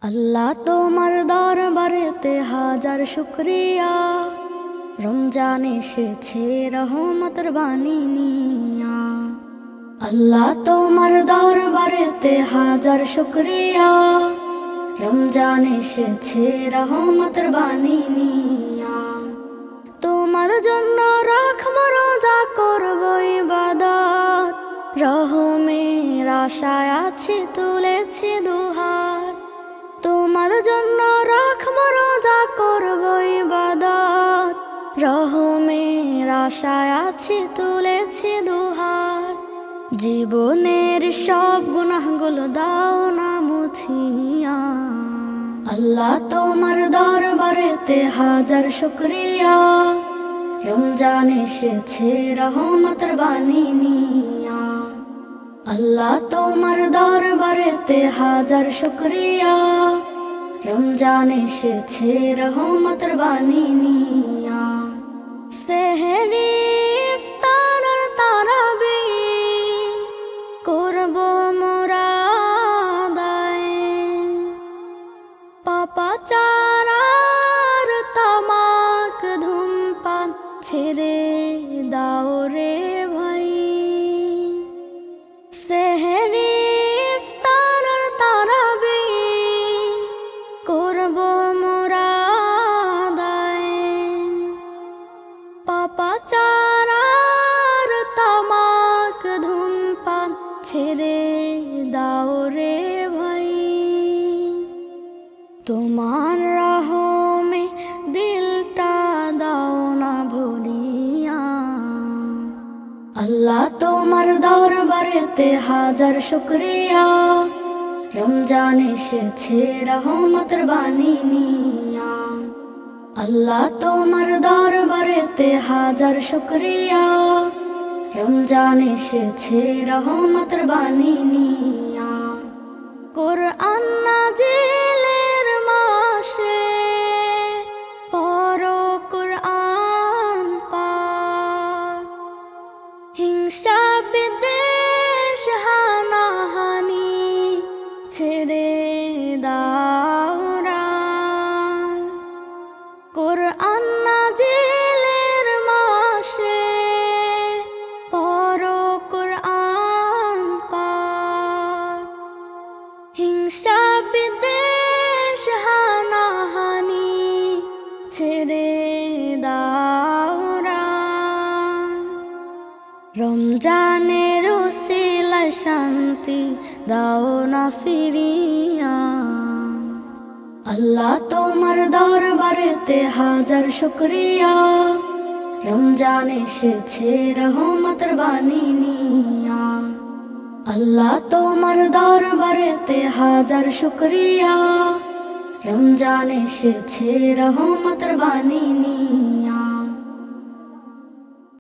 আল্লাহ তোমার দরবারেতে হাজার শুকরিয়া, রমজান এসেছে রহমতের বাণী নিয়া। আল্লাহ তোমার দরবারেতে হাজার শুকরিয়া, রমজান এসেছে রহমতের বাণী নিয়া। তোমার জন্য রাখবো রোজা, করবো ইবাদত, রহমের আশায় আছি তুলেছি দুহাত। তোমার জন্য রাখবো রোজা, করবো ইবাদত, রহমের আশায় আছি তুলেছি দুহাত। জীবনের সব গুনাহগুলো দাও না মুছিয়া। আল্লাহ তোমার দরবারেতে হাজার শুকরিয়া, রমজান এসেছে রহমতের বাণী নিয়া। আল্লাহ তোমার দরবারেতে হাজার শুকরিয়া, রমজান এসেছে রহমতের বাণী নিয়া। সেহরি ইফতার আর তারাবির করবো মোরা আদায়, পাপাচার আর তামাক ধূমপান ছেড়ে দাও রে ভাই। সেহরি ইফতার আর তারাবির করবো মোরা আদায়, পাপাচার আর তামাক ধূমপান ছেড়ে দাও রে ভাই। তোমার রহমে দিলটা দাও না ভরিয়া। আল্লাহ তোমার দরবারেতে হাজার শুকরিয়া, রমজান এসেছে রহমতের বাণী নিয়া। আল্লাহ তোমার দরবারেতে হাজার শুকরিয়া, রমজান এসেছে রহমতের বাণী নিয়া। কোরআন নাজিলের মাসে পড়ো কোরআন পাক, হিংসা বিদ্বেষ হানাহানি ছেড়ে দাও রাম। কোরআন নাজিলের মাসে পড়ো কোরআন পাক, হিংসা বিদ্বেষ হানাহানি ছেড়ে দাও রাম। রমজানের উসিলায় শান্তি দাও না ফিরিয়া। আল্লাহ তোমার দরবারেতে হাজার শুকরিয়া, রমজান এসেছে রহমতের বাণী নিয়া। আল্লাহ তোমার দরবারেতে হাজার শুকরিয়া, রমজান এসেছে রহমতের বাণী নিয়া।